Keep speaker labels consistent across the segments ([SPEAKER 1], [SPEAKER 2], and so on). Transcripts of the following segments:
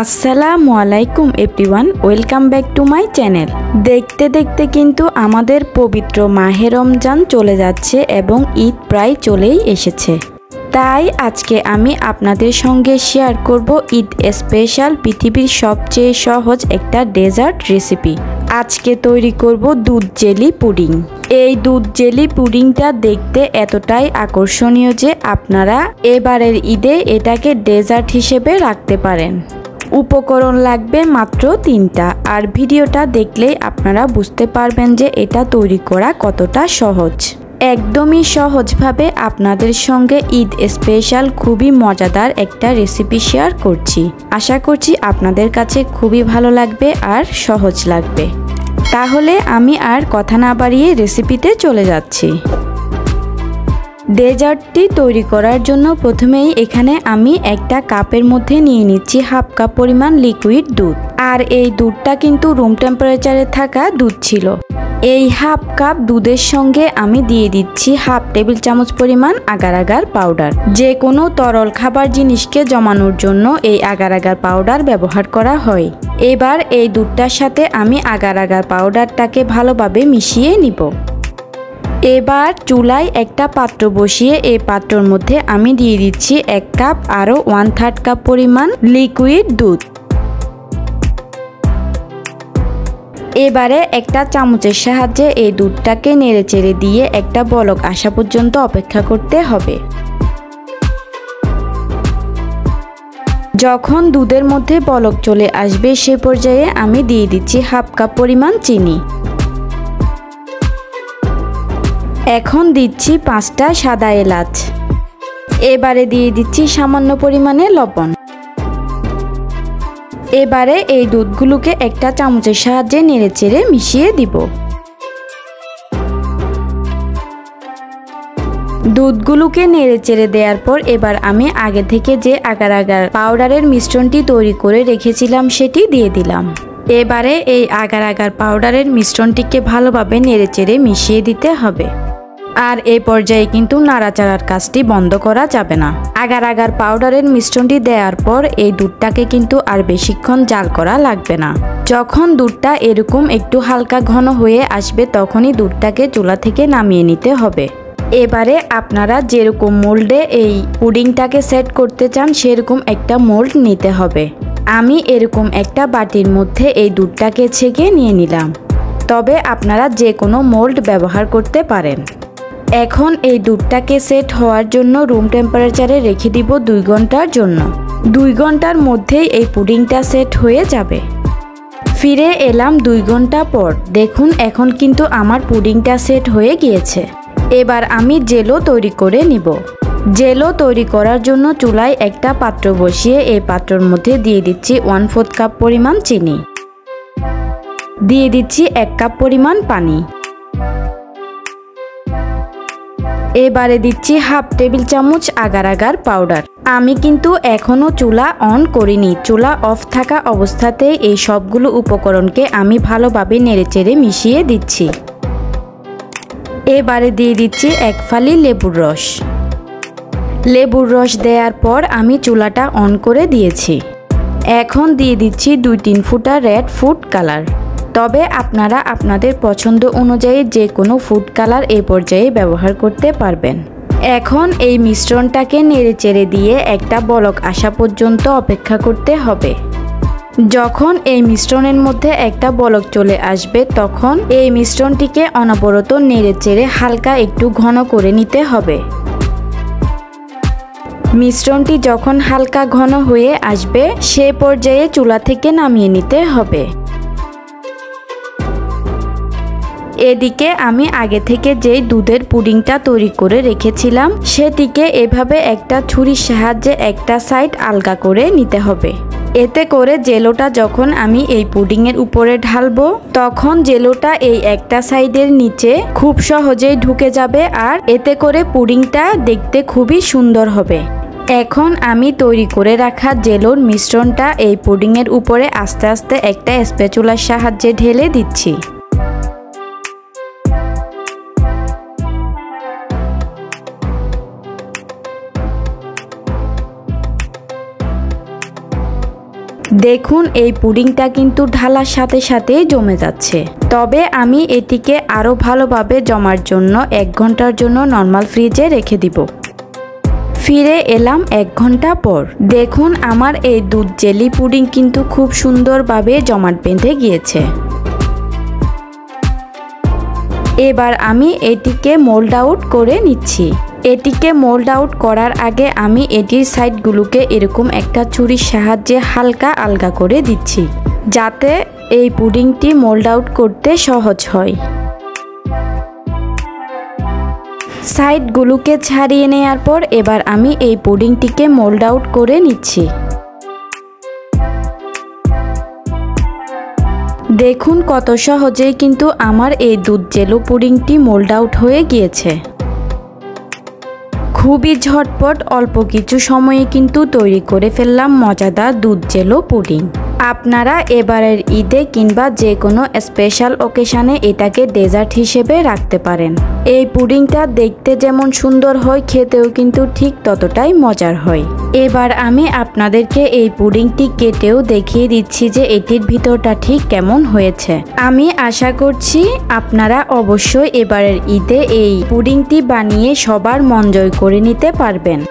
[SPEAKER 1] আসসালামু আলাইকুম everyone, welcome back to my channel. দেখতে দেখতে কিন্তু আমাদের পবিত্র মাহে রমজান চলে যাচ্ছে এবং ঈদ প্রায় চলেই এসেছে। তাই আজকে আমি আপনাদের সঙ্গে শেয়ার করব ঈদ স্পেশাল পৃথিবীর সবচেয়ে সহজ একটা ডেজার্ট রেসিপি। আজকে তৈরি করব দুধ জেলি পুডিং। এই দুধ জেলি পুডিংটা দেখতে এতটাই আকর্ষণীয় যে আপনারা এবারের ঈদে এটাকে ডেজার্ট হিসেবে রাখতে পারেন। উপকরণ লাগবে মাত্র 3টা, আর ভিডিওটা দেখলেই আপনারা বুঝতে পারবেন যে এটা তৈরি করা কতটা সহজ। একদমই সহজভাবে আপনাদের সঙ্গে ঈদ স্পেশাল খুবই মজাদার একটা রেসিপি শেয়ার করছি। আশা করছি আপনাদের কাছে খুবই ভালো লাগবে আর সহজ লাগবে। তাহলে আমি আর কথা না বাড়িয়ে রেসিপিতে চলে যাচ্ছি। ডেজার্টটি তৈরি করার জন্য প্রথমেই এখানে আমি একটা কাপের মধ্যে নিয়ে নিচ্ছি হাফ কাপ পরিমাণ লিকুইড দুধ। আর এই দুধটা কিন্তু রুম টেম্পারেচারে থাকা দুধ ছিল। এই হাফ কাপ দুধের সঙ্গে আমি দিয়ে দিচ্ছি হাফ টেবিল চামচ পরিমাণ আগার আগার পাউডার। যে কোনো তরল খাবার জিনিসকে জমানোর জন্য এই আগার আগার পাউডার ব্যবহার করা হয়। এবার এই দুধটার সাথে আমি আগার আগার পাউডারটাকে ভালোভাবে মিশিয়ে নিব। এবার চুলায় একটা পাত্র বসিয়ে এই পাত্রর মধ্যে আমি দিয়ে দিচ্ছি 1 কাপ আরও 1/3 কাপ পরিমাণ লিকুইড দুধ। এবারে একটা চামচের সাহায্যে এই দুধটাকে নেড়েচেড়ে দিয়ে একটা বলক আসা পর্যন্ত অপেক্ষা করতে হবে। যখন দুধের মধ্যে বলক চলে আসবে সে পর্যায়ে আমি দিয়ে দিচ্ছি হাফ কাপ পরিমাণ চিনি। এখন দিচ্ছি 5টা সাদা এলাচ। এবারে দিয়ে দিচ্ছি সামান্য পরিমাণে লবণ। এবারে এই দুধগুলোকে একটা চামচের সাহায্যে নেড়েচেড়ে মিশিয়ে দিব। দুধগুলোকে নেড়েচেড়ে দেওয়ার পর এবার আমি আগে থেকে যে আগার আগার পাউডারের মিশ্রণটি তৈরি করে রেখেছিলাম সেটি দিয়ে দিলাম। এবারে এই আগার আগার পাউডারের মিশ্রণটিকে ভালোভাবে নেড়েচেড়ে মিশিয়ে দিতে হবে। আর এই পর্যায়ে কিন্তু নাড়াচাড়ার কাজটি বন্ধ করা যাবে না। আগার আগার পাউডারের মিশ্রণটি দেওয়ার পর এই দুধটাকে কিন্তু আর বেশিক্ষণ জাল করা লাগবে না। যখন দুধটা এরকম একটু হালকা ঘন হয়ে আসবে তখনই দুধটাকে চুলা থেকে নামিয়ে নিতে হবে। এবারে আপনারা যেরকম মোল্ডে এই পুডিংটাকে সেট করতে চান সেরকম একটা মোল্ড নিতে হবে। আমি এরকম একটা বাটির মধ্যে এই দুধটাকে ছেঁকে নিয়ে নিলাম। তবে আপনারা যে কোনো মোল্ড ব্যবহার করতে পারেন। এখন এই দুধটাকে সেট হওয়ার জন্য রুম টেম্পারেচারে রেখে দিব 2 ঘন্টার জন্য। 2 ঘন্টার মধ্যেই এই পুডিংটা সেট হয়ে যাবে। ফিরে এলাম 2 ঘন্টা পর। দেখুন এখন কিন্তু আমার পুডিংটা সেট হয়ে গিয়েছে। এবার আমি জেলো তৈরি করে নিব। জেলো তৈরি করার জন্য চুলায় একটা পাত্র বসিয়ে এই পাত্রের মধ্যে দিয়ে দিচ্ছি 1/4 কাপ পরিমাণ চিনি। দিয়ে দিচ্ছি 1 কাপ পরিমাণ পানি। এবারে দিচ্ছি হাফ টেবিল চামচ আগার আগার পাউডার। আমি কিন্তু এখনো চুলা অন করিনি। চুলা অফ থাকা অবস্থাতেই এই সবগুলো উপকরণকে আমি ভালোভাবে নেড়েচেড়ে মিশিয়ে দিচ্ছি। এবারে দিয়ে দিচ্ছি 1 ফালি লেবুর রস। লেবুর রস দেওয়ার পর আমি চুলাটা অন করে দিয়েছি। এখন দিয়ে দিচ্ছি 2-3 ফোঁটা রেড ফুড কালার। তবে আপনারা আপনাদের পছন্দ অনুযায়ী যে কোনো ফুড কালার এই পর্যায়ে ব্যবহার করতে পারবেন। এখন এই মিশ্রণটাকে নেড়েচেড়ে দিয়ে একটা বলক আসা পর্যন্ত অপেক্ষা করতে হবে। যখন এই মিশ্রণের মধ্যে একটা বলক চলে আসবে তখন এই মিশ্রণটিকে অনবরত নেড়েচেড়ে হালকা একটু ঘন করে নিতে হবে। মিশ্রণটি যখন হালকা ঘন হয়ে আসবে সে পর্যায়ে চুলা থেকে নামিয়ে নিতে হবে। এদিকে আমি আগে থেকে যেই দুধের পুডিংটা তৈরি করে রেখেছিলাম সেটিকে এভাবে একটা ছুরির সাহায্যে একটা সাইড আলগা করে নিতে হবে। এতে করে জেলোটা যখন আমি এই পুডিংয়ের উপরে ঢালবো তখন জেলোটা এই একটা সাইডের নিচে খুব সহজেই ঢুকে যাবে আর এতে করে পুডিংটা দেখতে খুবই সুন্দর হবে। এখন আমি তৈরি করে রাখা জেলোর মিশ্রণটা এই পুডিংয়ের উপরে আস্তে আস্তে একটা স্প্যাচুলার সাহায্যে ঢেলে দিচ্ছি। দেখুন এই পুডিংটা কিন্তু ঢালার সাথে সাথেই জমে যাচ্ছে। তবে আমি এটিকে আরও ভালোভাবে জমার জন্য 1 ঘন্টার জন্য নর্মাল ফ্রিজে রেখে দিব। ফিরে এলাম 1 ঘন্টা পর। দেখুন আমার এই দুধ জেলি পুডিং কিন্তু খুব সুন্দরভাবে জমাট বেঁধে গিয়েছে। এবার আমি এটিকে মোল্ড আউট করে নিচ্ছি। এটিকে মোল্ড আউট করার আগে আমি এটির সাইডগুলোকে এরকম একটা ছুরির সাহায্যে হালকা আলগা করে দিচ্ছি, যাতে এই পুডিংটি মোল্ড আউট করতে সহজ হয়। সাইডগুলোকে ছাড়িয়ে নেওয়ার পর এবার আমি এই পুডিংটিকে মোল্ড আউট করে নিচ্ছি। দেখুন কত সহজেই কিন্তু আমার এই দুধ জেলো পুডিংটি মোল্ড আউট হয়ে গিয়েছে। খুবই ঝটপট অল্প কিছু সময়ে কিন্তু তৈরি করে ফেললাম মজাদার দুধ জেলো পুডিং। আপনারা এবারের ঈদে কিংবা যে কোনো স্পেশাল অকেশানে এটাকে ডেজার্ট হিসেবে রাখতে পারেন। এই পুডিংটা দেখতে যেমন সুন্দর হয়, খেতেও কিন্তু ঠিক ততটাই মজার হয়। এবার আমি আপনাদেরকে এই পুডিংটি কেটেও দেখিয়ে দিচ্ছি যে এটির ভিতরটা ঠিক কেমন হয়েছে। আমি আশা করছি আপনারা অবশ্যই এবারের ঈদে এই পুডিংটি বানিয়ে সবার মন জয় করে নিতে পারবেন।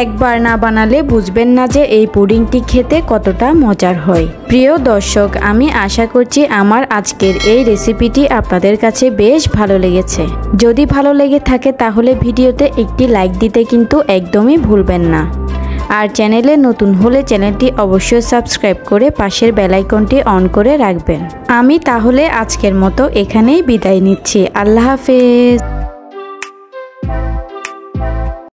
[SPEAKER 1] একবার না বানালে বুঝবেন না যে এই পুডিংটি খেতে কতটা মজার হয়। প্রিয় দর্শক, আমি আশা করছি আমার আজকের এই রেসিপিটি আপনাদের কাছে বেশ ভালো লেগেছে। যদি ভালো লেগে থাকে তাহলে ভিডিওতে একটি লাইক দিতে কিন্তু একদমই ভুলবেন না। আর চ্যানেলে নতুন হলে চ্যানেলটি অবশ্যই সাবস্ক্রাইব করে পাশের বেল আইকনটি অন করে রাখবেন। আমি তাহলে আজকের মতো এখানেই বিদায় নিচ্ছি। আল্লাহ হাফেজ।